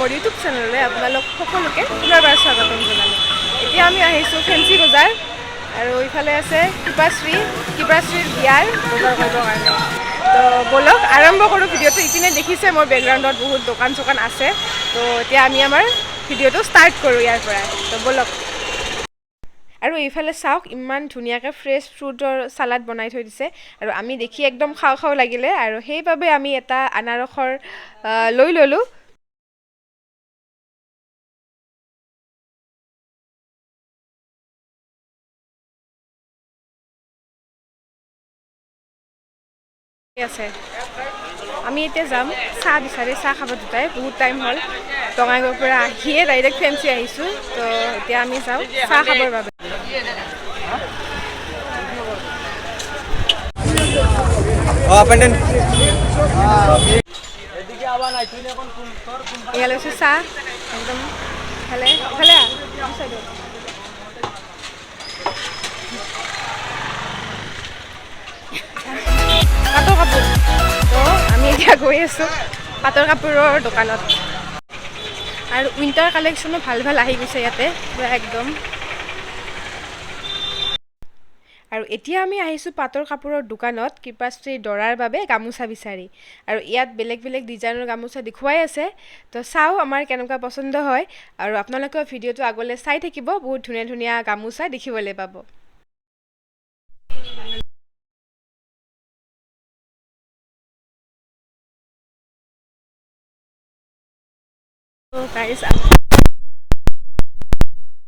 মোৰ ইউটিউব চেনেললৈ আপোনালোক সকলোকে পুনৰবাৰ স্বাগতম জনালোঁ। এতিয়া আমি আহিছোঁ ফেঞ্চি বজাৰ আৰু ইফালে আছে কিবাশ্ৰীৰ বিয়াৰ বজাৰ কৰিবৰ কাৰণে। তো ব'লক আৰম্ভ কৰোঁ ভিডিঅ'টো। ইপিনে দেখিছে মোৰ বেকগ্ৰাউণ্ডত বহুত দোকান চোকান আছে। তো এতিয়া আমি আমাৰ ভিডিঅ'টো ষ্টাৰ্ট কৰোঁ ইয়াৰ পৰা। তো ব'লক। আৰু এইফালে চাওক ইমান ধুনীয়াকৈ ফ্ৰেছ ফ্ৰুটৰ চালাড বনাই থৈ দিছে আৰু আমি দেখি একদম খাওঁ খাওঁ লাগিলে আৰু সেইবাবে আমি এটা আনাৰসৰ লৈ ল'লোঁ। আছে আমি এতিয়া যাম চাহ বিচাৰি চাহ খাব দুটাই বহুত টাইম হ'ল। বঙাইগাঁৱৰ পৰা আহিয়ে ডাইৰেক্ট ফেঞ্চি আহিছোঁ। তো এতিয়া আমি যাওঁ চাহ খাবৰ বাবে। এয়া লৈছোঁ চাহ একদম ইফালে ইফালে পাটৰ কাপোৰ। তো আমি এতিয়া গৈ আছোঁ পাটৰ কাপোৰৰ দোকানত আৰু উইণ্টাৰ কালেকশ্যনো ভাল ভাল আহি গৈছে ইয়াতে পুৰা একদম। আৰু এতিয়া আমি আহিছোঁ পাটৰ কাপোৰৰ দোকানত কৃপাশ্ৰীৰ দৰাৰ বাবে গামোচা বিচাৰি। আৰু ইয়াত বেলেগ বেলেগ ডিজাইনৰ গামোচা দেখুৱাই আছে। তো চাওঁ আমাৰ কেনেকুৱা পচন্দ হয় আৰু আপোনালোকে ভিডিঅ'টো আগলৈ চাই থাকিব। বহুত ধুনীয়া ধুনীয়া গামোচা দেখিবলৈ পাব।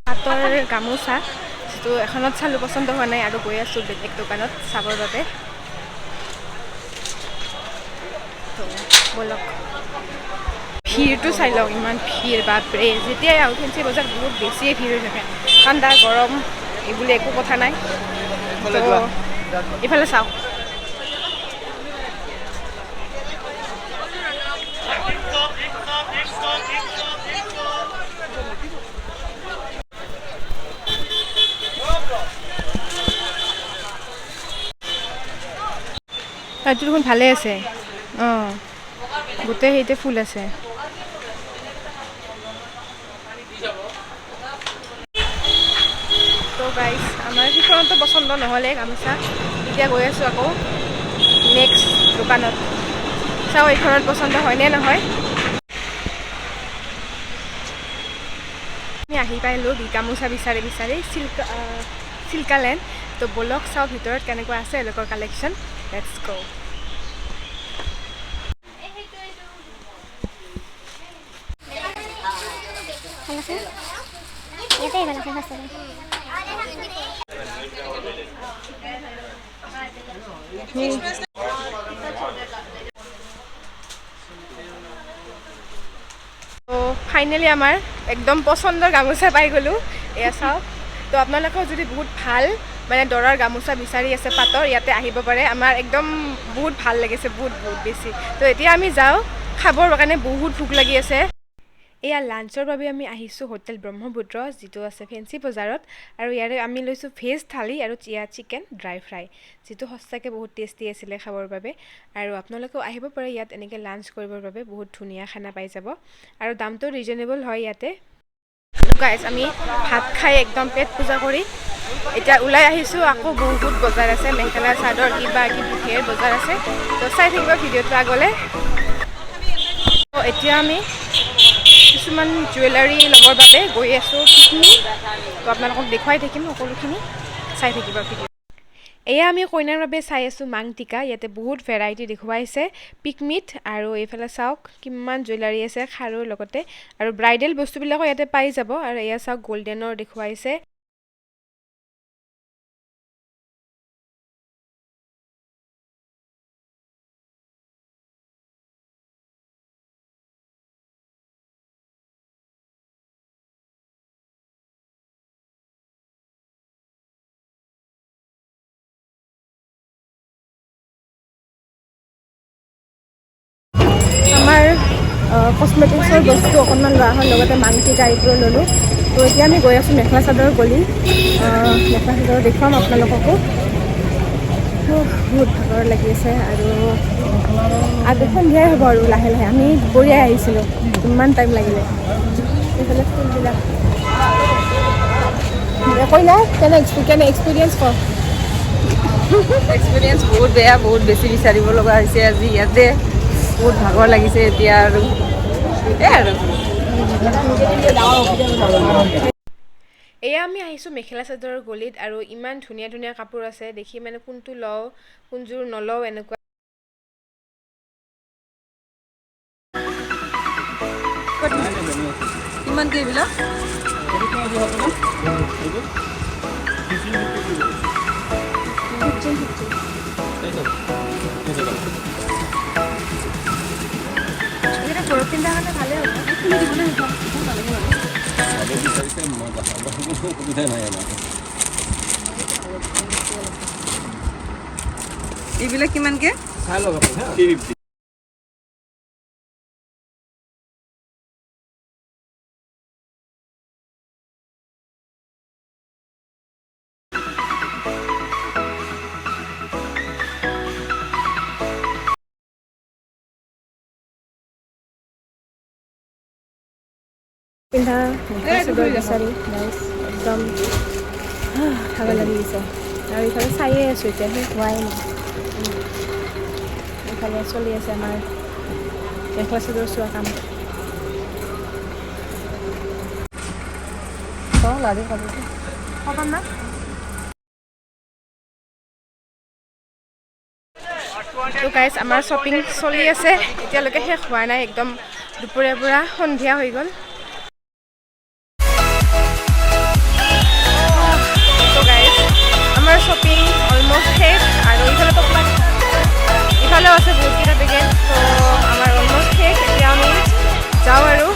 পাটৰ গামোচা যিটো এখনত চালোঁ পচন্দ হোৱা নাই আৰু গৈ আছোঁ বেলেগ দোকানত চাবৰ বাবে। ব'লক ভিৰটো চাই লওক ইমান ভিৰ বাপৰে। যেতিয়াই আহোঁ ফেঞ্চি বজাৰ বহুত বেছিয়ে ভিৰ হৈ থাকে। ঠাণ্ডা গৰম এইবুলি একো কথা নাই। তো ইফালে চাওক এইটো দেখোন ভালে আছে। অঁ গোটেই সেইতে ফুল আছে। তো গাইজ আমাৰ সিখনতো পচন্দ নহ'লে গামোচা। এতিয়া গৈ আছোঁ আকৌ নেক্সট দোকানত। চাওঁ এইখনত পচন্দ হয়নে নহয়। আমি আহি পাইলোঁ গামোচা বিচাৰি বিচাৰি চিল্কালেণ্ড। তো ব'লক চাওঁ ভিতৰত কেনেকুৱা আছে এওঁলোকৰ কালেকশ্যন। লেটছ গ'। তো ফাইনেলি আমাৰ একদম পচন্দৰ গামোচা পাই গ'লোঁ। এয়া চাওক। তো আপোনালোকেও যদি বহুত ভাল মানে দৰাৰ গামোচা বিচাৰি আছে পাটৰ, ইয়াতে আহিব পাৰে। আমাৰ একদম বহুত ভাল লাগিছে বহুত বেছি। তো এতিয়া আমি যাওঁ খাবৰ কাৰণে বহুত ভোক লাগি আছে। এয়া লাঞ্চৰ বাবে আমি আহিছোঁ হোটেল ব্ৰহ্মপুত্ৰ যিটো আছে ফেঞ্চি বজাৰত। আৰু ইয়াৰে আমি লৈছোঁ ভেজ থালি আৰু চিকেন ড্ৰাই ফ্ৰাই যিটো সঁচাকৈ বহুত টেষ্টি আছিলে খাবৰ বাবে। আৰু আপোনালোকেও আহিব পাৰে ইয়াত এনেকৈ লাঞ্চ কৰিবৰ বাবে। বহুত ধুনীয়া খানা পাই যাব আৰু দামটো ৰিজনেবল হয় ইয়াতে। গাইজ আমি ভাত খাই একদম পেট পূজা কৰি এতিয়া ওলাই আহিছোঁ। আকৌ বহুত বজাৰ আছে, মেখেলা চাদৰ কিবা কিবি ধেৰ বজাৰ আছে। তো চাই থাকিব ভিডিঅ'টো আগলৈ। তো এতিয়া আমি কিছুমান জুৱেলাৰী ল'বৰ বাবে গৈ আছোঁ পিকনিক। তো আপোনালোকক দেখুৱাই থাকিম সকলোখিনি, চাই থাকিব ভিডিঅ'। এয়া আমি কইনাৰ বাবে চাই আছোঁ মাংটিকা। ইয়াতে বহুত ভেৰাইটি দেখুৱাইছে পিকমিট। আৰু এইফালে চাওক কিমান জুৱেলাৰী আছে খাৰুৰ লগতে আৰু ব্ৰাইডেল বস্তুবিলাকো ইয়াতে পাই যাব। আৰু এয়া চাওক গল্ডেনৰ দেখুৱাইছে। আমাৰ কচমেটিক্সৰ বস্তু অকণমান লোৱা হ'ল, লগতে মাংটিকা এইবোৰো ল'লোঁ। তো এতিয়া আমি গৈ আছোঁ মেখেলা চাদৰ গলি। মেখেলা চাদৰ দেখুৱাম আপোনালোককো। বহুত ভাগৰ লাগি আছে আৰু সন্ধিয়াই হ'ব আৰু লাহে লাহে আমি দুপৰীয়াই আহিছিলোঁ ইমান টাইম লাগিলে এইফালে ফুলবিলাক কইনা কেনে এক্সপিৰিয়েঞ্চ ক এক্সপিৰিয়েঞ্চ বহুত বেয়া বহুত বেছি বিচাৰিব লগা হৈছে আজি ইয়াতে বহুত ভাগৰ লাগিছে এতিয়া আৰু এই আৰু এয়া আমি আহিছোঁ মেখেলা চাদৰৰ গলিত আৰু ইমান ধুনীয়া ধুনীয়া কাপোৰ আছে দেখি মানে কোনটো লওঁ কোনযোৰ নলওঁ এনেকুৱা কিমান কি এইবিলাক ঘৰত পিন্ধাৰ কাৰণে ভালেই হ'ব এইবিলাক কিমানকে পিন্ধা মেখেলা চাদৰ বিচাৰি একদম ভাগৰ লাগি গৈছে আৰু ইফালে চায়ে আছোঁ এতিয়া সেই হোৱাই নাই ইফালে চলি আছে আমাৰ মেখেলা চাদৰ চোৱা কাম না তো গাইজ আমাৰ শ্বপিং চলি আছে এতিয়ালৈকে শেষ হোৱা নাই একদম দুপৰীয়াৰ পৰা সন্ধিয়া হৈ গ'ল তো গাইজ আমাৰ শ্বপিং অলমষ্ট শেষ আৰু ইফালেও আছে বহুতকেইটা পেকেট তো আমাৰ অলমষ্ট শেষ এতিয়া আমি যাওঁ আৰু